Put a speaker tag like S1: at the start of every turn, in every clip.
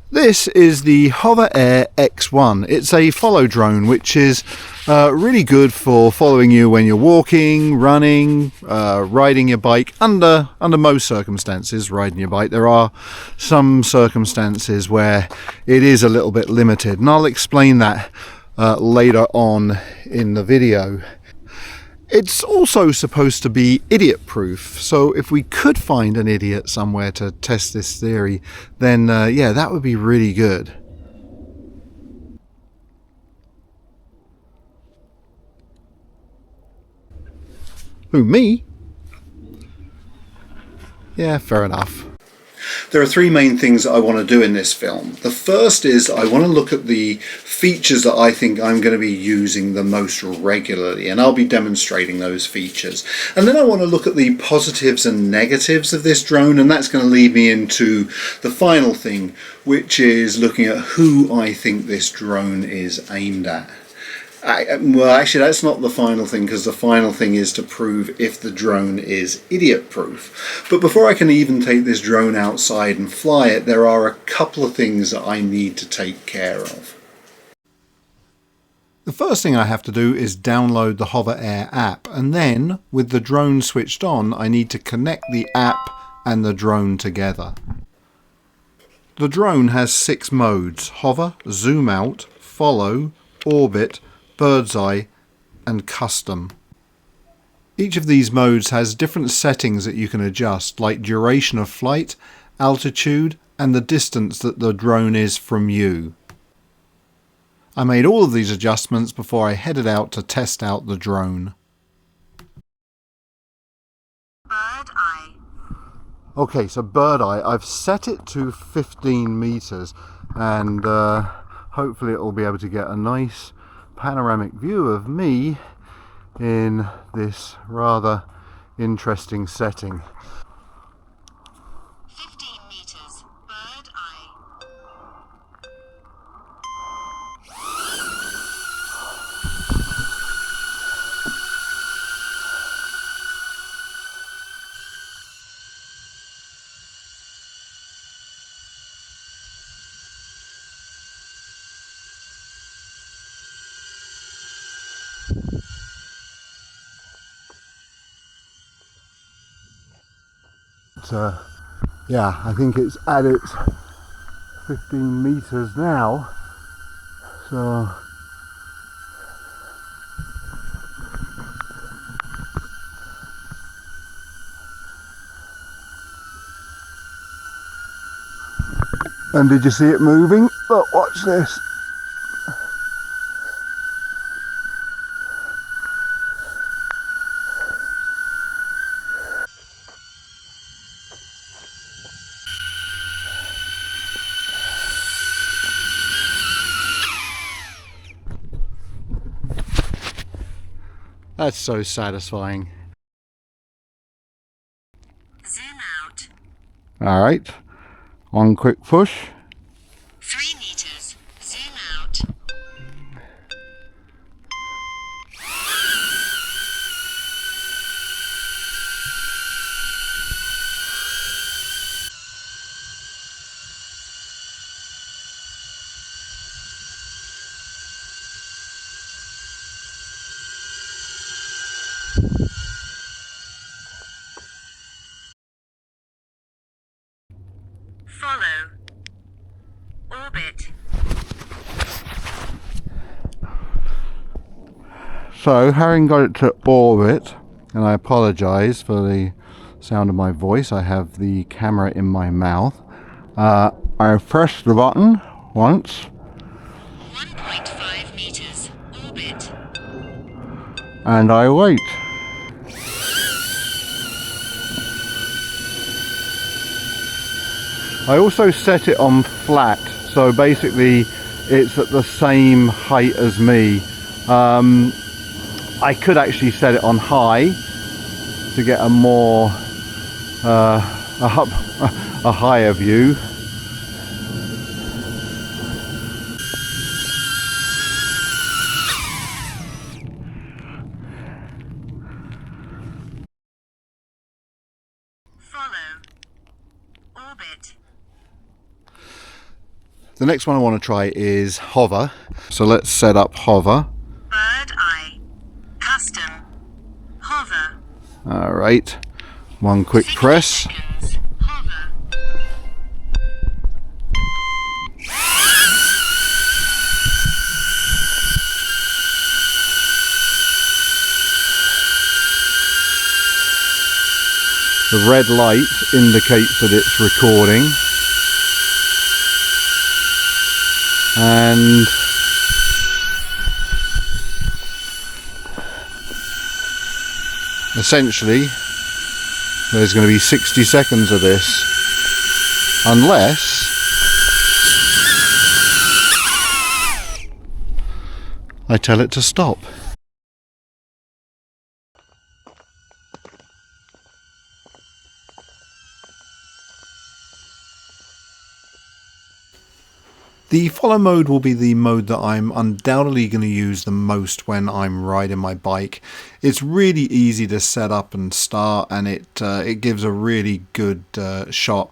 S1: This is the HOVERAir X1. It's a follow drone which is really good for following you when you're walking, running, riding your bike. Under most circumstances, riding your bike. There are some circumstances where it is a little bit limited, and I'll explain that later on in the video. It's also supposed to be idiot proof, so if we could find an idiot somewhere to test this theory, then yeah, that would be really good. Who, me? Yeah, fair enough. There are three main things that I want to do in this film. The first is I want to look at the features that I think I'm going to be using the most regularly, and I'll be demonstrating those features. And then I want to look at the positives and negatives of this drone, and that's going to lead me into the final thing, which is looking at who I think this drone is aimed at. Well, actually, that's not the final thing, because the final thing is to prove if the drone is idiot proof. But before I can even take this drone outside and fly it, there are a couple of things that I need to take care of. The first thing I have to do is download the HOVERAir app, and then with the drone switched on, I need to connect the app and the drone together. The drone has 6 modes: hover, zoom out, follow, orbit, bird's eye and custom. Each of these modes has different settings that you can adjust, like duration of flight, altitude and the distance that the drone is from you. I made all of these adjustments before I headed out to test out the drone.
S2: Bird eye.
S1: Okay, so bird eye, I've set it to 15 meters and hopefully it will be able to get a nice panoramic view of me in this rather interesting setting.
S2: 15 meters, bird eye.
S1: Yeah, I think it's at its 15 meters now, so and did you see it moving? Look, watch this. That's so satisfying.
S2: Zoom out.
S1: All right, one quick push.
S2: 3 meters, zoom out. Follow. Orbit.
S1: So, having got it to orbit, and I apologise for the sound of my voice, I have the camera in my mouth. I press the button once,
S2: 1.5 meters, orbit.
S1: and I wait. I also set it on flat, so basically it's at the same height as me. I could actually set it on high to get a more a higher view.
S2: Follow. Orbit.
S1: The next one I want to try is hover. So let's set up hover.
S2: Bird eye. Custom. Hover.
S1: All right, one quick
S2: 60
S1: press.
S2: seconds. Hover.
S1: The red light indicates that it's recording. And essentially there's going to be 60 seconds of this, unless I tell it to stop. The follow mode will be the mode that I'm undoubtedly going to use the most when I'm riding my bike. It's really easy to set up and start, and it gives a really good shot.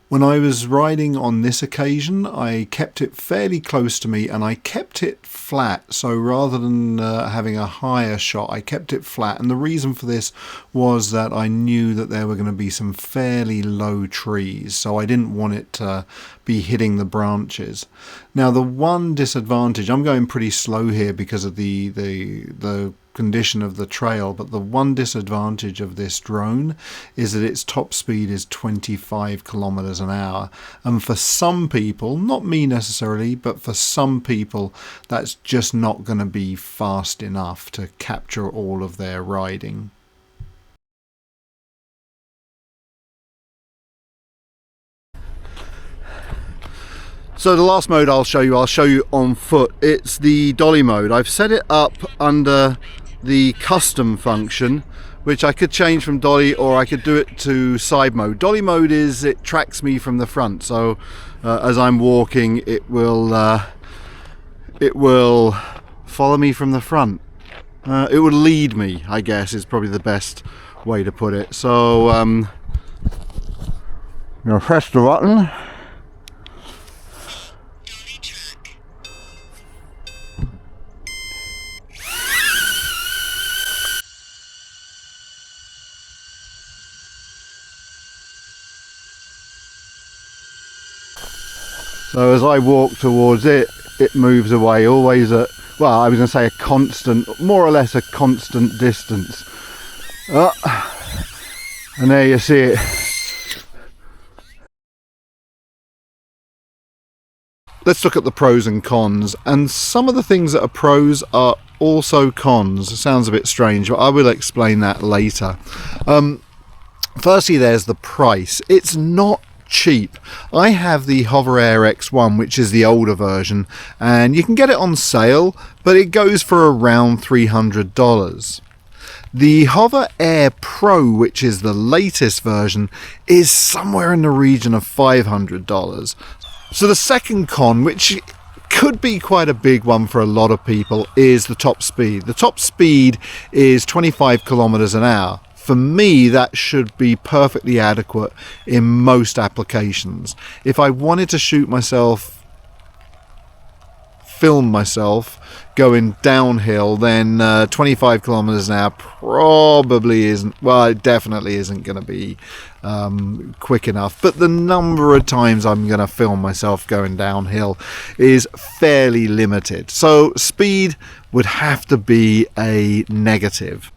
S1: When I was riding on this occasion, I kept it fairly close to me and I kept it flat. So rather than having a higher shot, I kept it flat. And the reason for this was that I knew that there were going to be some fairly low trees. So I didn't want it to be hitting the branches. Now, the one disadvantage, I'm going pretty slow here because of the condition of the trail, but the one disadvantage of this drone is that its top speed is 25 kilometers an hour, and for some people, not me necessarily, but for some people that's just not going to be fast enough to capture all of their riding. So the last mode I'll show you on foot. It's the dolly mode. I've set it up under the custom function, which I could change from dolly, or I could do it to side mode. Dolly mode is it tracks me from the front, so as I'm walking it will follow me from the front. It would lead me, I guess, is probably the best way to put it. So I'm gonna press the button. So as I walk towards it, it moves away, always at, well, I was going to say a constant, more or less a constant distance. And there you see it. Let's look at the pros and cons, and some of the things that are pros are also cons. It sounds a bit strange, but I will explain that later. Firstly, there's the price. It's not cheap. I have the HOVERAir X1, which is the older version, and you can get it on sale, but it goes for around $300. The HOVERAir Pro, which is the latest version, is somewhere in the region of $500. So the second con, which could be quite a big one for a lot of people, is the top speed. The top speed is 25 kilometers an hour. For me, that should be perfectly adequate in most applications. If I wanted to shoot myself, film myself going downhill, then 25 kilometers an hour probably isn't, well, it definitely isn't going to be quick enough. But the number of times I'm going to film myself going downhill is fairly limited. So speed would have to be a negative.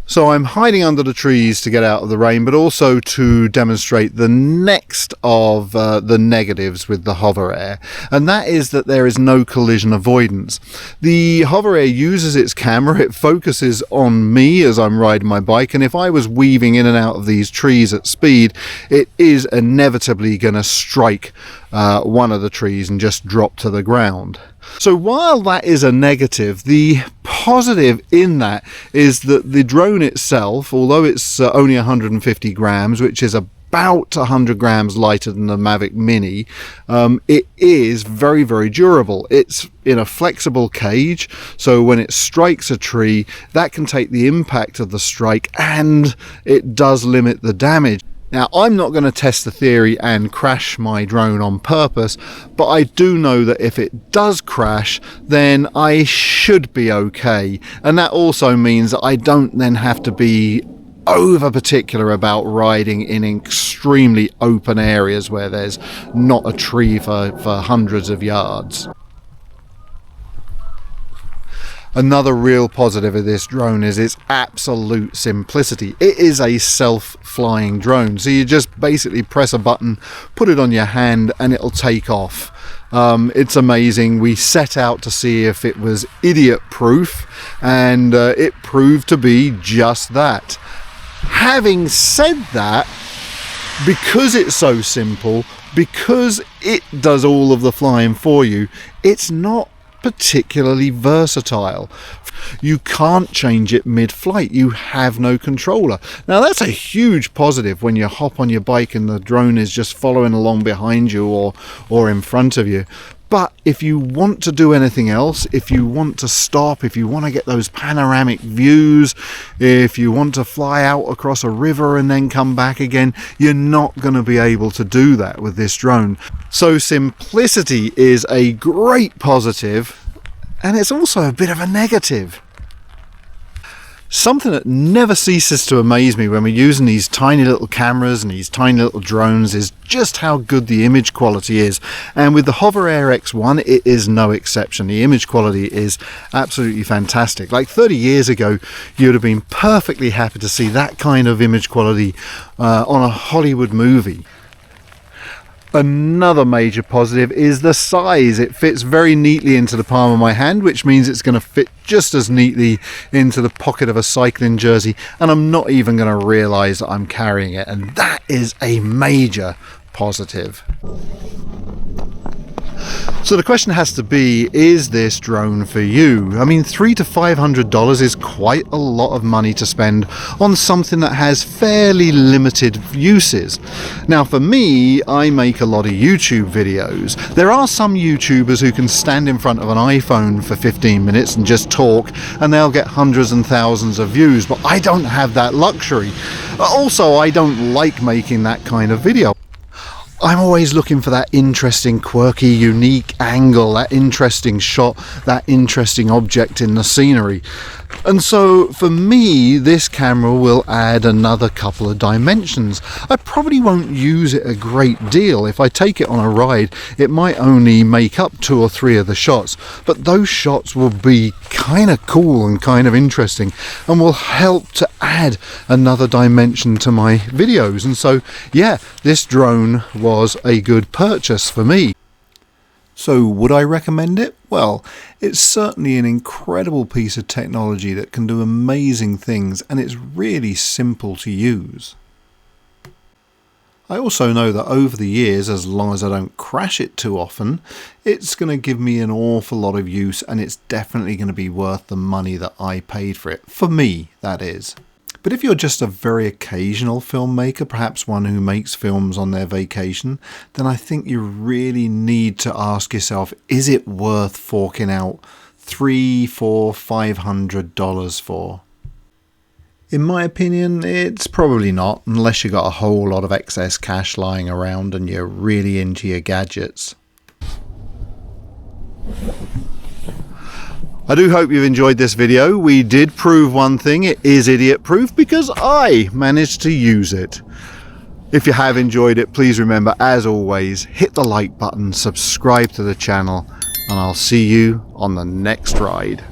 S1: So I'm hiding under the trees to get out of the rain, but also to demonstrate the next of the negatives with the HOVERAir, and that is that there is no collision avoidance. The HOVERAir uses its camera, it focuses on me as I'm riding my bike, and if I was weaving in and out of these trees at speed, it is inevitably going to strike one of the trees and just drop to the ground. So while that is a negative, the positive in that is that the drone itself, although it's only 150 grams, which is about 100 grams lighter than the Mavic Mini, it is very, very durable. It's in a flexible cage, so when it strikes a tree, that can take the impact of the strike and it does limit the damage. Now, I'm not going to test the theory and crash my drone on purpose, but I do know that if it does crash, then I should be okay. And that also means that I don't then have to be over particular about riding in extremely open areas where there's not a tree for hundreds of yards. Another real positive of this drone is its absolute simplicity. It is a self-flying drone, so you just basically press a button, put it on your hand, and it'll take off. It's amazing. We set out to see if it was idiot-proof, and it proved to be just that. Having said that, because it's so simple, because it does all of the flying for you, it's not particularly versatile. You can't change it mid-flight. You have no controller. Now that's a huge positive when you hop on your bike and the drone is just following along behind you or in front of you. But if you want to do anything else, if you want to stop, if you want to get those panoramic views, if you want to fly out across a river and then come back again, you're not going to be able to do that with this drone. So simplicity is a great positive, and it's also a bit of a negative. Something that never ceases to amaze me when we're using these tiny little cameras and these tiny little drones is just how good the image quality is. And with the HOVERAir X1, it is no exception. The image quality is absolutely fantastic. Like 30 years ago, you'd have been perfectly happy to see that kind of image quality on a Hollywood movie. Another major positive is the size. It fits very neatly into the palm of my hand, which means it's going to fit just as neatly into the pocket of a cycling jersey, and I'm not even going to realize that I'm carrying it, and that is a major positive. So the question has to be, is this drone for you? I mean, $300 to $500 is quite a lot of money to spend on something that has fairly limited uses. Now for me, I make a lot of YouTube videos. There are some YouTubers who can stand in front of an iPhone for 15 minutes and just talk, and they'll get hundreds and thousands of views, but I don't have that luxury. Also, I don't like making that kind of video. I'm always looking for that interesting, quirky, unique angle, that interesting shot, that interesting object in the scenery. And so for me, this camera will add another couple of dimensions. I probably won't use it a great deal. If I take it on a ride, it might only make up 2 or 3 of the shots, but those shots will be kind of cool and kind of interesting and will help to add another dimension to my videos. And so yeah, this drone was a good purchase for me. So would I recommend it? Well, it's certainly an incredible piece of technology that can do amazing things, and it's really simple to use. I also know that over the years, as long as I don't crash it too often, it's going to give me an awful lot of use, and it's definitely going to be worth the money that I paid for it. For me, that is. But if you're just a very occasional filmmaker, perhaps one who makes films on their vacation, then I think you really need to ask yourself, is it worth forking out $300, $400, $500 for? In my opinion, it's probably not, unless you've got a whole lot of excess cash lying around and you're really into your gadgets. I do hope you've enjoyed this video. We did prove one thing, it is idiot proof, because I managed to use it. If you have enjoyed it, please remember, as always, hit the like button, subscribe to the channel, and I'll see you on the next ride.